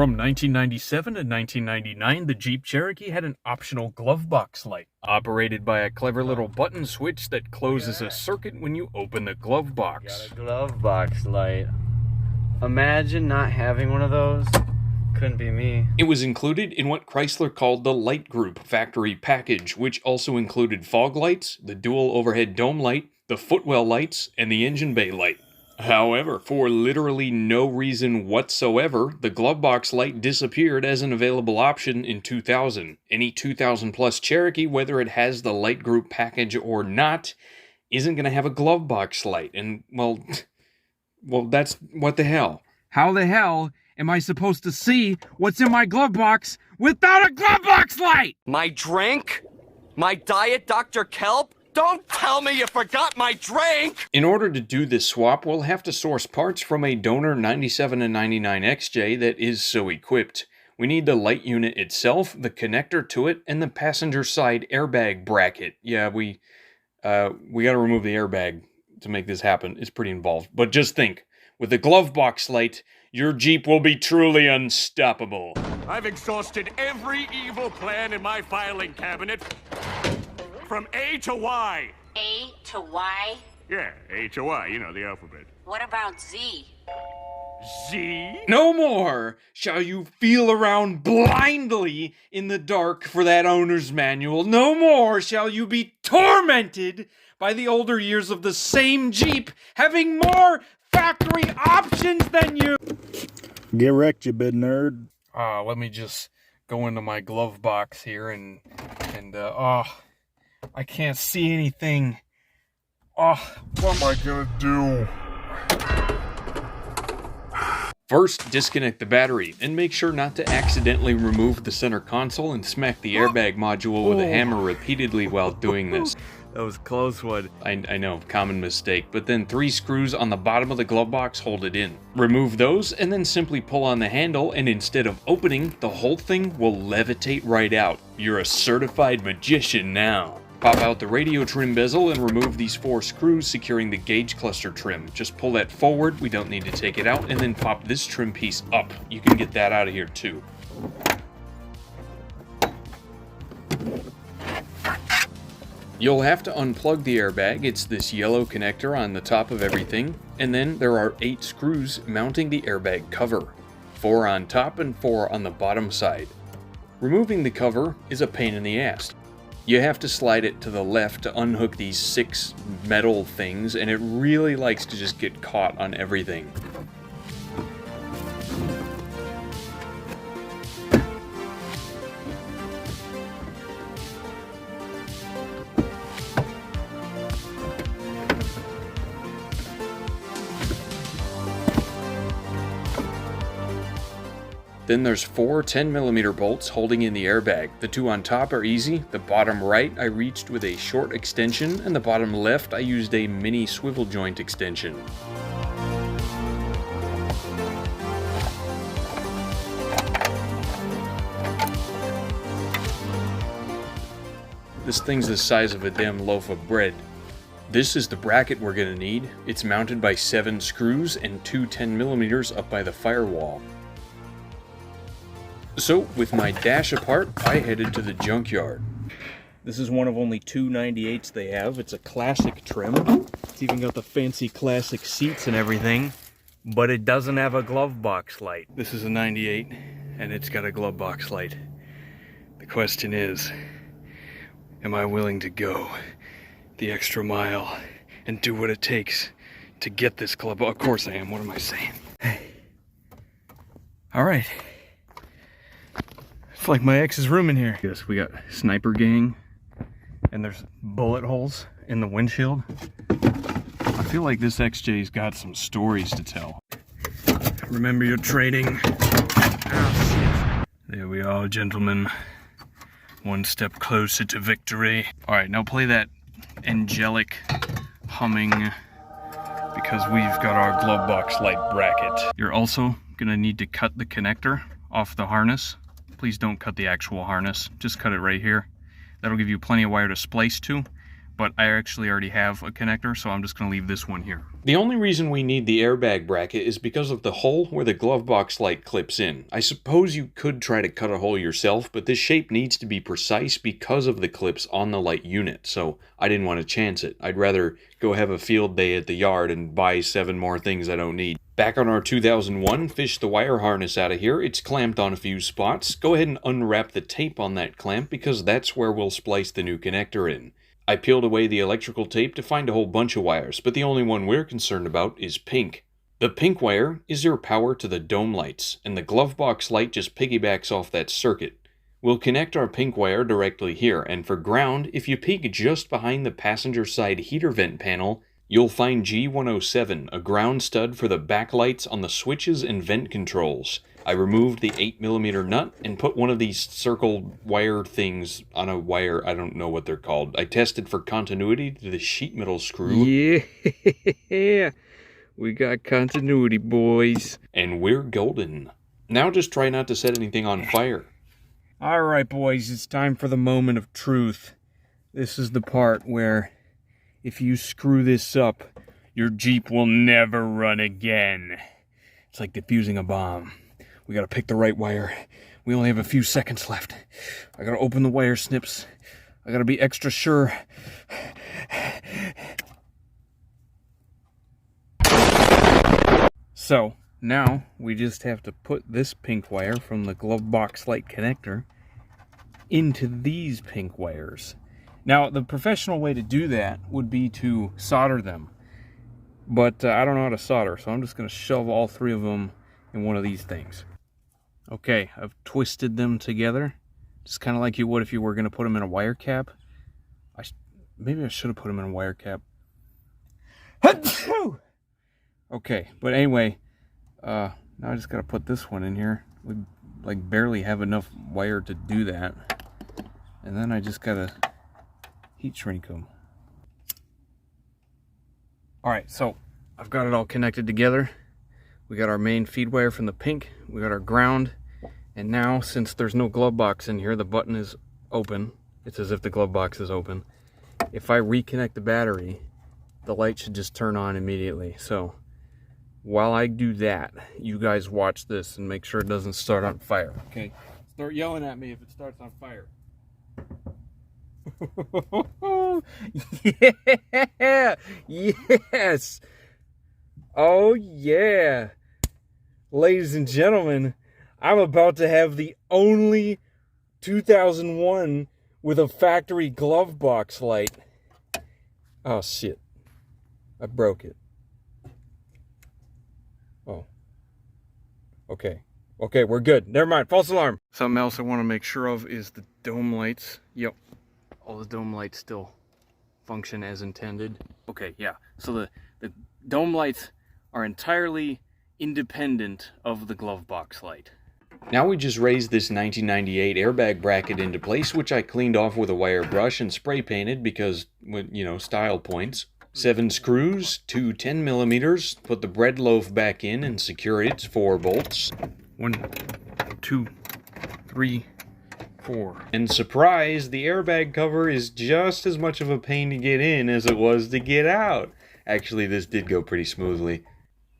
From 1997 to 1999, the Jeep Cherokee had an optional glove box light, operated by a clever little button switch that closes a circuit when you open the glove box. Got a glove box light. Imagine not having one of those. Couldn't be me. It was included in what Chrysler called the Light Group factory package, which also included fog lights, the dual overhead dome light, the footwell lights, and the engine bay light. However, for literally no reason whatsoever, the glove box light disappeared as an available option in 2000. Any 2000 plus Cherokee, whether it has the Light Group package or not, isn't going to have a glove box light. And, well, that's what the hell. How the hell am I supposed to see what's in my glove box without a glove box light? My drink? My Diet Dr. Kelp? Don't tell me you forgot my drink! In order to do this swap, we'll have to source parts from a donor 97 and 99 XJ that is so equipped. We need the light unit itself, the connector to it, and the passenger side airbag bracket. Yeah, we gotta remove the airbag to make this happen. It's pretty involved. But just think, with the glove box light, your Jeep will be truly unstoppable. I've exhausted every evil plan in my filing cabinet. From A to Y. A to Y? Yeah, A to Y, you know, the alphabet. What about Z? Z? No more shall you feel around blindly in the dark for that owner's manual. No more shall you be tormented by the older years of the same Jeep having more factory options than you. Get wrecked, you big nerd. Let me just go into my glove box here and I can't see anything. What am I gonna do? First, disconnect the battery, and make sure not to accidentally remove the center console and smack the airbag module with a hammer repeatedly while doing this. That was a close one. I know, common mistake, but then 3 screws on the bottom of the glove box hold it in. Remove those, and then simply pull on the handle, and instead of opening, the whole thing will levitate right out. You're a certified magician now. Pop out the radio trim bezel and remove these 4 screws securing the gauge cluster trim. Just pull that forward, we don't need to take it out, and then pop this trim piece up. You can get that out of here too. You'll have to unplug the airbag. It's this yellow connector on the top of everything, and then there are 8 screws mounting the airbag cover. 4 on top and 4 on the bottom side. Removing the cover is a pain in the ass. You have to slide it to the left to unhook these 6 metal things, and it really likes to just get caught on everything. Then there's 4 10mm bolts holding in the airbag. The 2 on top are easy. The bottom right I reached with a short extension, and the bottom left I used a mini swivel joint extension. This thing's the size of a damn loaf of bread. This is the bracket we're gonna need. It's mounted by 7 screws and 2 10mm up by the firewall. So, with my dash apart, I headed to the junkyard. This is one of only 2 98s they have. It's a classic trim. It's even got the fancy classic seats and everything, but it doesn't have a glove box light. This is a 98, and it's got a glove box light. The question is, am I willing to go the extra mile and do what it takes to get this glove box? Of course I am, what am I saying? Alright. It's like my ex's room in here. Yes, we got sniper gang, and there's bullet holes in the windshield. I feel like this XJ's got some stories to tell. Remember your training. Oh, there we are, gentlemen. One step closer to victory. Alright, now play that angelic humming, because we've got our glove box light bracket. You're also gonna need to cut the connector off the harness. Please don't cut the actual harness, just cut it right here. That'll give you plenty of wire to splice to. but I actually already have a connector, so I'm just going to leave this one here. The only reason we need the airbag bracket is because of the hole where the glove box light clips in. I suppose you could try to cut a hole yourself, but this shape needs to be precise because of the clips on the light unit, so I didn't want to chance it. I'd rather go have a field day at the yard and buy 7 more things I don't need. Back on our 2001, fish the wire harness out of here. It's clamped on a few spots. Go ahead and unwrap the tape on that clamp because that's where we'll splice the new connector in. I peeled away the electrical tape to find a whole bunch of wires, but the only one we're concerned about is pink. The pink wire is your power to the dome lights, and the glove box light just piggybacks off that circuit. We'll connect our pink wire directly here, and for ground, if you peek just behind the passenger side heater vent panel, you'll find G107, a ground stud for the backlights on the switches and vent controls. I removed the 8mm nut and put one of these circle wire things on a wire. I don't know what they're called. I tested for continuity to the sheet metal screw. Yeah, we got continuity, boys. And we're golden. Now just try not to set anything on fire. All right, boys, it's time for the moment of truth. This is the part where if you screw this up, your Jeep will never run again. It's like defusing a bomb. We gotta pick the right wire. We only have a few seconds left. I gotta open the wire snips. I gotta be extra sure. So, now we just have to put this pink wire from the glove box light connector into these pink wires. Now, the professional way to do that would be to solder them. But I don't know how to solder, so I'm just gonna shove all 3 of them in one of these things. Okay, I've twisted them together, just kind of like you would if you were going to put them in a wire cap. Maybe I should have put them in a wire cap. Okay, but anyway, now I just got to put this one in here. We like barely have enough wire to do that. And then I just got to heat shrink them. Alright, so I've got it all connected together. We got our main feed wire from the pink, we got our ground, and now since there's no glove box in here, the button is open. It's as if the glove box is open. If I reconnect the battery, the light should just turn on immediately. So while I do that, you guys watch this and make sure it doesn't start on fire, okay? Start yelling at me if it starts on fire. Yeah! Yes! Oh yeah! Ladies and gentlemen, I'm about to have the only 2001 with a factory glove box light. Oh shit. I broke it. Oh. Okay. Okay, we're good. Never mind. False alarm. Something else I want to make sure of is the dome lights. Yep. All the dome lights still function as intended. Okay, yeah. So the dome lights are entirely independent of the glove box light. Now we just raised this 1998 airbag bracket into place, which I cleaned off with a wire brush and spray painted because, you know, style points. 7 screws, 2 10mm, put the bread loaf back in and secure its 4 bolts. 1, 2, 3, 4. And surprise, the airbag cover is just as much of a pain to get in as it was to get out. Actually, this did go pretty smoothly.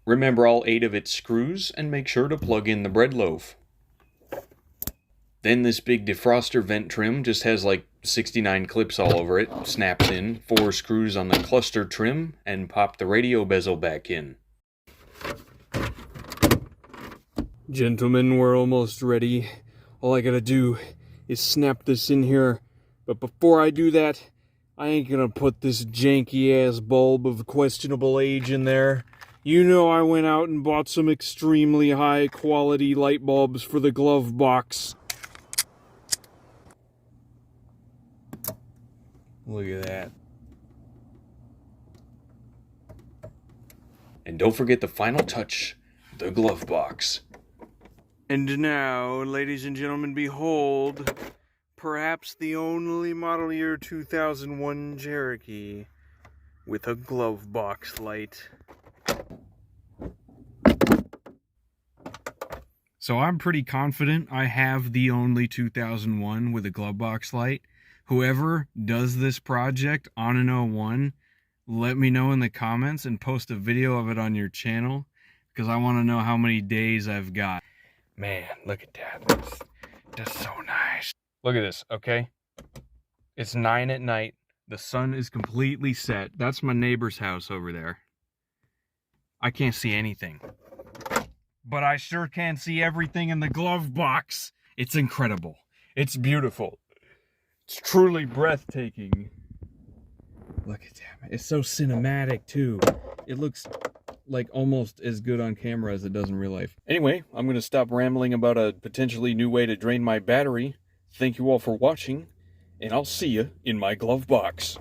Remember all 8 of its screws and make sure to plug in the bread loaf. Then this big defroster vent trim just has like 69 clips all over it, snaps in, 4 screws on the cluster trim, and pop the radio bezel back in. Gentlemen, we're almost ready. All I gotta do is snap this in here. But before I do that, I ain't gonna put this janky-ass bulb of questionable age in there. You know I went out and bought some extremely high-quality light bulbs for the glove box. Look at that. And don't forget the final touch, the glove box. And now, ladies and gentlemen, behold, perhaps the only model year 2001 Cherokee with a glove box light. So I'm pretty confident I have the only 2001 with a glove box light. Whoever does this project on an 01, let me know in the comments and post a video of it on your channel, because I want to know how many days I've got. Man, look at that. That's so nice. Look at this, okay? It's 9 at night. The sun is completely set. That's my neighbor's house over there. I can't see anything. But I sure can see everything in the glove box. It's incredible. It's beautiful. It's truly breathtaking. Look at that. It's so cinematic, too. It looks like almost as good on camera as it does in real life. Anyway, I'm going to stop rambling about a potentially new way to drain my battery. Thank you all for watching, and I'll see you in my glove box.